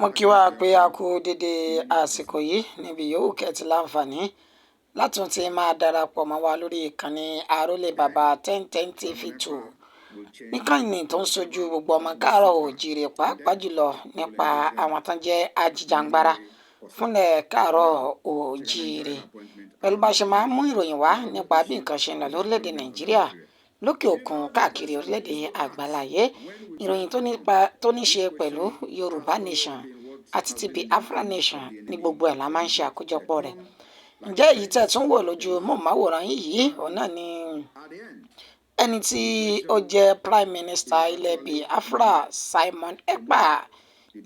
mo kí wa pé a kú dédé àsìkò yìí níbi yòówù kẹ́tì láǹfààní látún ti máa darapọ̀ mọ́ wa lórí ìkànnì àrólé bàbá 1010 TV2 níkànnì tó ń sojú gbogbo ọmọ káàárọ̀ oòjíire pàápàá jùlọ nípa àwọn tó ń jẹ́ ajìjàǹgbara fúnlẹ̀ káàárọ̀ oòjíire pẹ̀lú bá ṣe máa ń mú ìròyìn wá nípa bí nǹkan ṣe ń lọ lórílẹ̀‐èdè nàìjíríà lókè òkun káàkiri orílẹ̀‐èdè àgbáláyé ìròyìn tó ní ṣe pẹ̀lú yorùbá nation àti ti Biafra nation ní gbogbo ẹ̀ la máa ń ṣe àkójọpọ̀ rẹ̀. ǹjẹ́ èyí tẹ̀ tún wò lójú móhùnmáwòrán yìí òun náà ni ẹni tí ó jẹ́ prime minister ilẹ̀ Biafra Simon Ekpa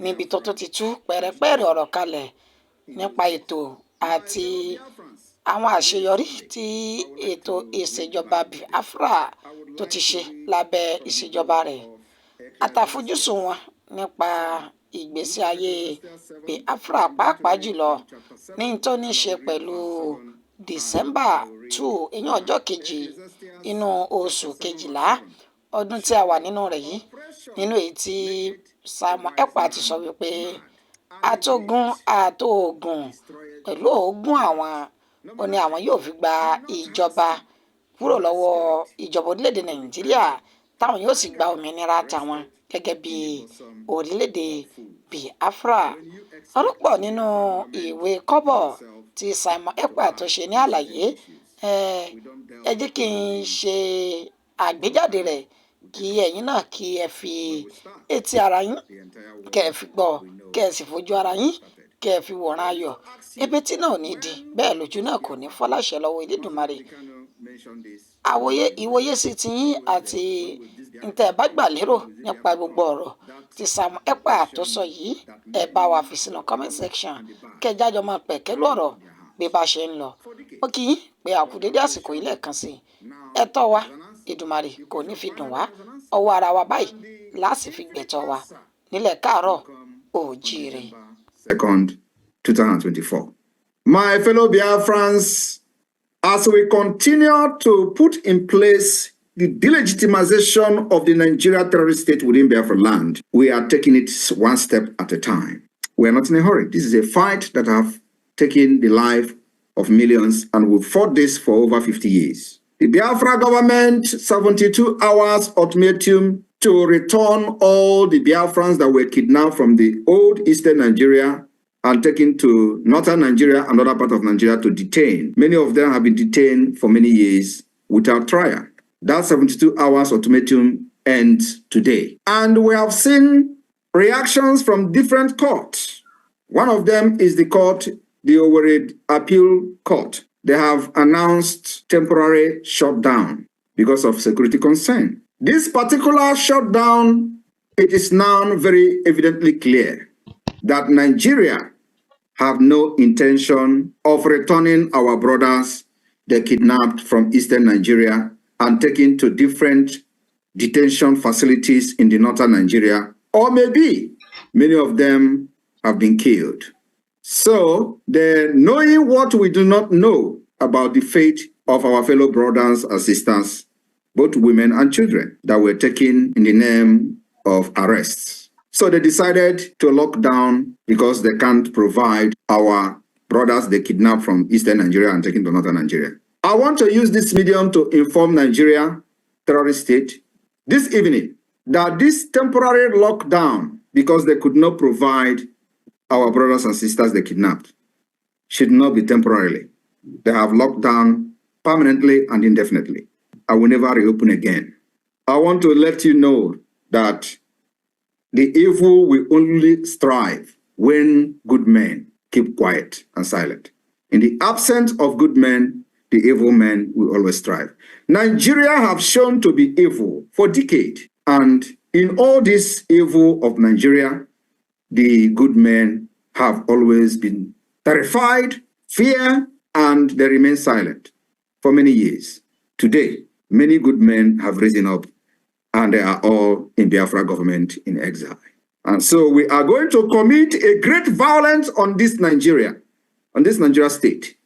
níbi tó ti tú pẹ̀rẹ̀pẹ̀rẹ̀ ọ̀rọ̀ kalẹ̀ nípa ètò àti àwọn àṣeyọrí tí ètò ìṣèjọba Biafra tó ti ṣe lábẹ́ ìṣèjọba rẹ̀ àtàfojúsùn wọn nípa ìgbésí ayé Biafra pàápàá jùlọ ní tó ní ṣe pẹ̀lú December 2 ìyẹn ọjọ́ kejì inú oṣù kejìlá ọdún tí a wà nínú rẹ̀ yìí nínú èyí tí Simon Ekpa ti sọ wípé àtògùn pẹ̀lú òògùn àwọn ó ní àwọn yóò fi gba ìjọba kúrò lọ́wọ́ ìjọba orílẹ̀-èdè Nàìjíríà táwọn yóò sì gba òmìnira tàwọn gẹ́gẹ́ bí orílẹ̀-èdè Biafra. ọ̀rọ̀ pọ̀ nínú ìwé kọ́bọ̀ tí Simon Ekpa tó ṣe ní àlàyé ẹ jẹ́ kí n ṣe àgbéjáde rẹ̀ kí ẹ̀yin náà kí ẹ fi etí ara yín kẹ́ ẹ fi gbọ́ kẹ́ ẹ sì fojú ara yín kẹ́ ẹ fi wòran ayọ̀ ebi tí náà ò ní di bẹ́ẹ̀ lójú náà kò ní fọ́ láṣẹ lọ́wọ́ Elédùmarè. ìwòye sí ti yín àti ntẹ̀ bá gbà lérò nípa gbogbo ọ̀rọ̀ tí Simon Ekpa tó sọ yìí ẹ bá wa fi sínú comment section kẹjájọ máa pẹ̀kẹ́lú ọ̀rọ̀ bí bá ṣe ń lọ. ó kì í pé àkùdédé àsìkò yìí lẹ́ẹ̀kan sí ẹ̀tọ́ wa Èdùmàrè kò ní fi dùn wá ọwọ́ ara wa báyìí láti fi gbẹ̀tọ́ wa nílẹ̀ káàárọ̀ oòjíire. 2nd, 2024. My fellow Biafrans, as we continue to put in place the delegitimization of the Nigeria terrorist state within Biafra land, we are taking it one step at a time. We are not in a hurry. This is a fight that has taken the life of millions, and we've fought this for over 50 years. The Biafra government 72 hours ultimatum to return all the Biafrans that were kidnapped from the old eastern Nigeria and taken to northern Nigeria and other part of Nigeria to detain. Many of them have been detained for many years without trial. That 72 hours ultimatum ends today. And we have seen reactions from different courts. One of them is the court, the Owerri Appeal Court. They have announced temporary shutdown because of security concern. This particular shutdown, it is now very evidently clear that Nigeria have no intention of returning our brothers they kidnapped from eastern Nigeria and taken to different detention facilities in the northern Nigeria, or maybe many of them have been killed. So, knowing what we do not know about the fate of our fellow brothers and sisters, both women and children, that were taken in the name of arrests. So they decided to lock down because they can't provide our brothers they kidnapped from eastern Nigeria and taken to northern Nigeria. I want to use this medium to inform Nigeria terrorist state this evening that this temporary lockdown, because they could not provide our brothers and sisters they kidnapped, should not be temporarily. They have locked down permanently and indefinitely. I will never reopen again. I want to let you know that the evil will only strive when good men keep quiet and silent. In the absence of good men, the evil men will always strive. Nigeria have shown to be evil for decades. And in all this evil of Nigeria, the good men have always been terrified, fear, and they remain silent for many years. Today, many good men have risen up and they are all in Biafra government in exile. And so we are going to commit a great violence on this Nigeria state,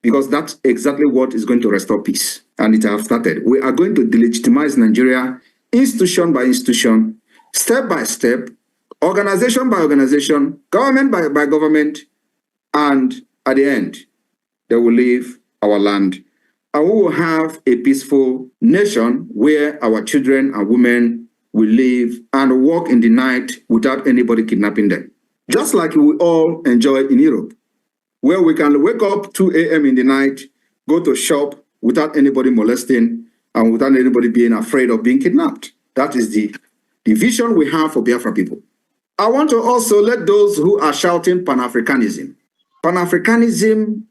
because that's exactly what is going to restore peace. And it has started. We are going to delegitimize Nigeria institution by institution, step by step, organization by organization, government by government, and at the end, they will leave our land. And we will have a peaceful nation where our children and women will live and walk in the night without anybody kidnapping them. Just like we all enjoy in Europe, where we can wake up 2 a.m. in the night, go to shop without anybody molesting and without anybody being afraid of being kidnapped. That is the vision we have for Biafra people. I want to also let those who are shouting pan-Africanism. Pan-Africanism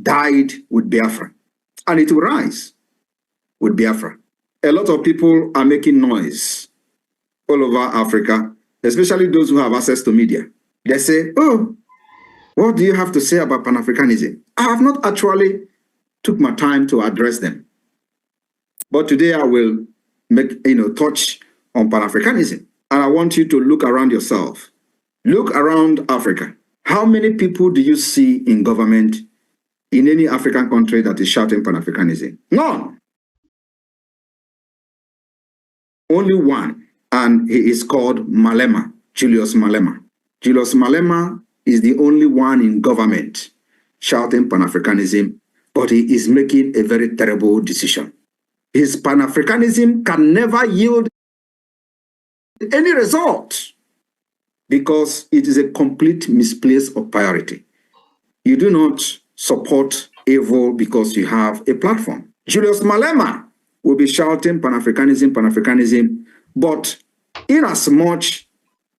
died with Biafra, and it will rise with Biafra. A lot of people are making noise all over Africa, especially those who have access to media. They say, oh, what do you have to say about pan-Africanism? I have not actually took my time to address them. But today I will touch on pan-Africanism. And I want you to look around yourself. Look around Africa. How many people do you see in government in any African country that is shouting pan-Africanism? None. Only one. And he is called Malema, Julius Malema. Julius Malema is the only one in government shouting pan-Africanism, but he is making a very terrible decision. His pan-Africanism can never yield any result because it is a complete misplace of priority. You do not support evil because you have a platform. Julius Malema will be shouting pan-Africanism, pan-Africanism, but inasmuch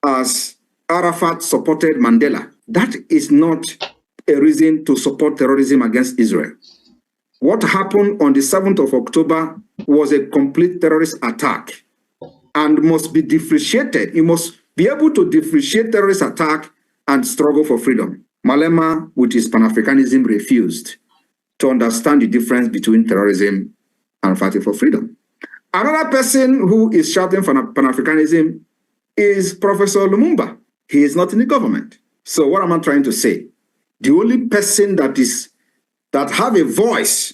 as Arafat supported Mandela, that is not a reason to support terrorism against Israel. What happened on the 7th of October was a complete terrorist attack and must be differentiated. You must be able to differentiate terrorist attack and struggle for freedom. Malema, with his pan-Africanism, refused to understand the difference between terrorism and fighting for freedom. Another person who is shouting for pan-Africanism is Professor Lumumba. He is not in the government. So what am I trying to say? The only person that have a voice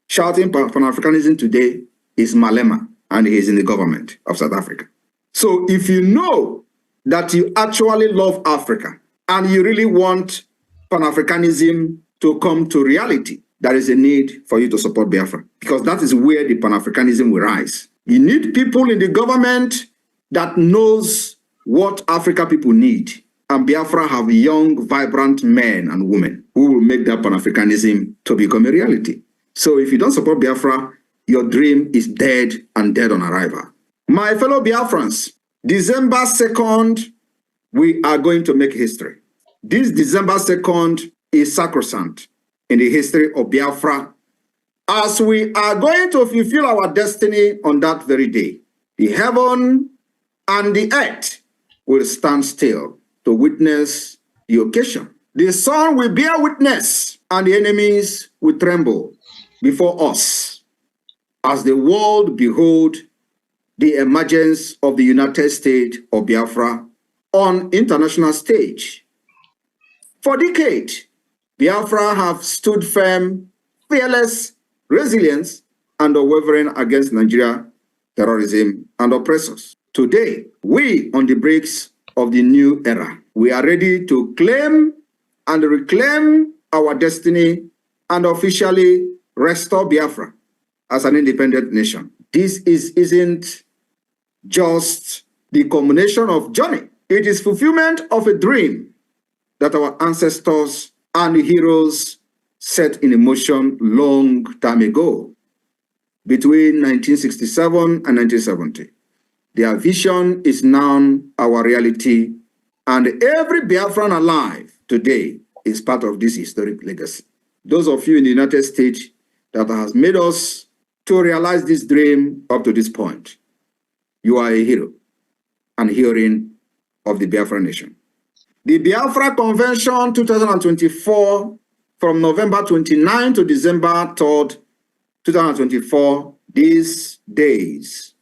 shouting pan-Africanism today is Malema, and he is in the government of South Africa. So if you know that you actually love Africa and you really want pan-Africanism to come to reality, there is a need for you to support Biafra, because that is where the pan-Africanism will rise. You need people in the government that knows what Africa people need. And Biafra have young, vibrant men and women who will make that pan-Africanism to become a reality. So if you don't support Biafra, your dream is dead and dead on arrival. My fellow Biafrans, December 2nd, we are going to make history. This December 2nd is sacrosanct in the history of Biafra, as we are going to fulfill our destiny on that very day. The heaven and the earth will stand still to witness the occasion. The sun will bear witness, and the enemies will tremble before us as the world behold the emergence of the United States of Biafra on international stage. For decades, Biafra have stood firm, fearless, resilient, and unwavering against Nigeria, terrorism, and oppressors. Today, we on the brakes of the new era, we are ready to claim and reclaim our destiny and officially restore Biafra as an independent nation. This isn't just the culmination of journey. It is fulfillment of a dream that our ancestors and heroes set in motion long time ago, between 1967 and 1970. Their vision is now our reality, and every Biafran alive today is part of this historic legacy. Those of you in the United States that has made us to realize this dream up to this point, you are a hero and heroine of the Biafra nation. The Biafra Convention 2024, from November 29 to December 3rd, 2024, these days,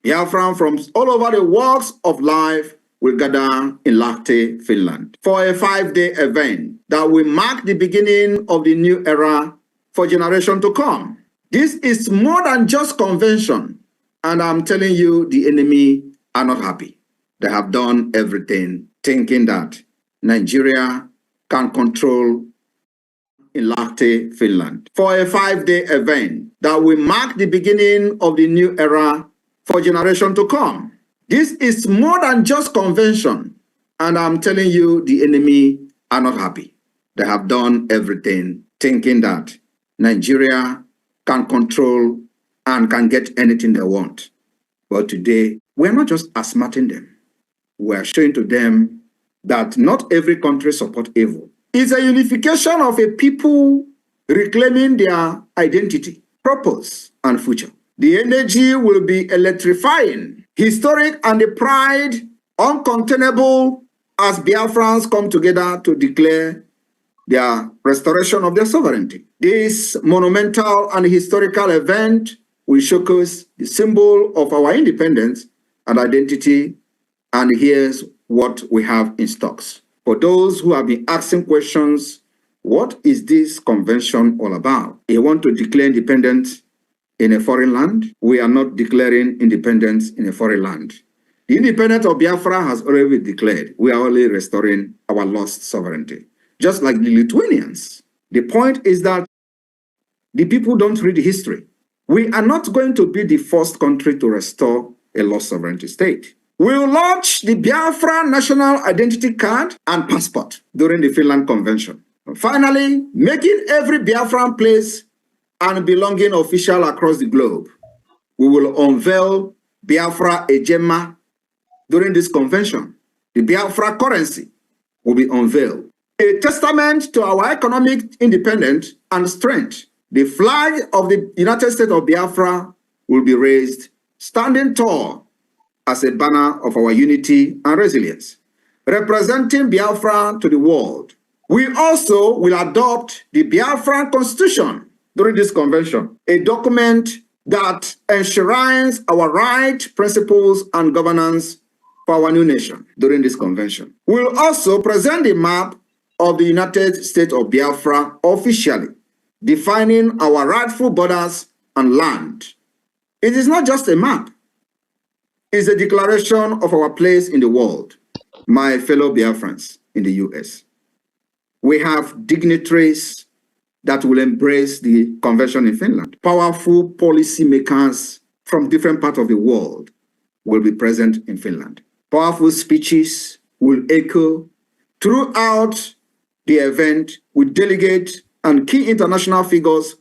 Biafran from all over the walks of life will gather in Lahti, Finland, for a 5-day event that will mark the beginning of the new era for generations to come. This is more than just convention, and I'm telling you, the enemy are not happy. They have done everything thinking that Nigeria can control in Lahti, Finland, for a 5-day event that will mark the beginning of the new era for generations to come. This is more than just convention, and I'm telling you, the enemy are not happy. They have done everything thinking that Nigeria can control and can get anything they want. But today, we're not just asthmating them. We're showing to them that not every country supports evil. It's a unification of a people reclaiming their identity, purpose, and future. The energy will be electrifying, historic, and the pride uncontainable as Biafrans come together to declare their restoration of their sovereignty. This monumental and historical event will showcase the symbol of our independence and identity, and here's what we have in stocks. For those who have been asking questions, what is this convention all about? You want to declare independence in a foreign land? We are not declaring independence in a foreign land. The independence of Biafra has already been declared. We are only restoring our lost sovereignty, just like the Lithuanians. The point is that the people don't read history. We are not going to be the first country to restore a lost sovereignty state. We will launch the Biafra National Identity Card and Passport during the Finland Convention. And finally, making every Biafran place and belonging official across the globe. We will unveil Biafra Ejema during this convention. The Biafra currency will be unveiled. A testament to our economic independence and strength. The flag of the United States of Biafra will be raised, standing tall as a banner of our unity and resilience, representing Biafra to the world. We also will adopt the Biafran Constitution during this convention, a document that enshrines our rights, principles, and governance for our new nation during this convention. We'll also present the map of the United States of Biafra officially, defining our rightful borders and land. It is not just a map. It's a declaration of our place in the world. My fellow Biafrans in the US, we have dignitaries that will embrace the convention in Finland. Powerful policymakers from different parts of the world will be present in Finland. Powerful speeches will echo throughout the event with delegates and key international figures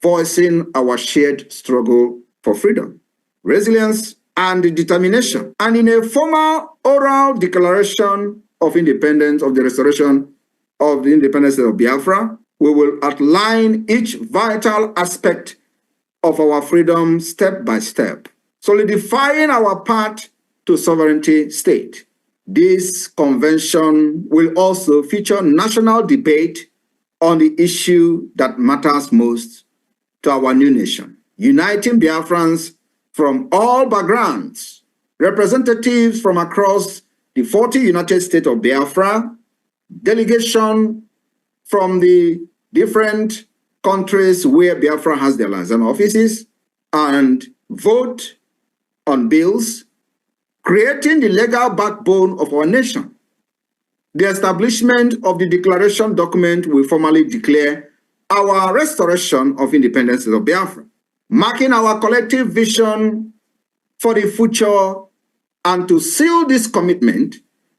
voicing our shared struggle for freedom, resilience, and determination. And in a formal oral declaration of independence, of the restoration of the independence of Biafra, we will outline each vital aspect of our freedom step by step, solidifying our path to sovereignty state. This convention will also feature national debate on the issue that matters most to our new nation, uniting Biafrans from all backgrounds, representatives from across the 40 United States of Biafra, delegation from the different countries where Biafra has their liaison offices, and vote on bills, creating the legal backbone of our nation. The establishment of the declaration document will formally declare our restoration of independence of Biafra, marking our collective vision for the future. And to seal this commitment,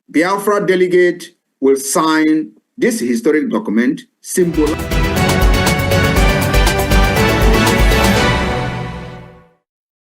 Biafra delegate will sign this historic document, symbol.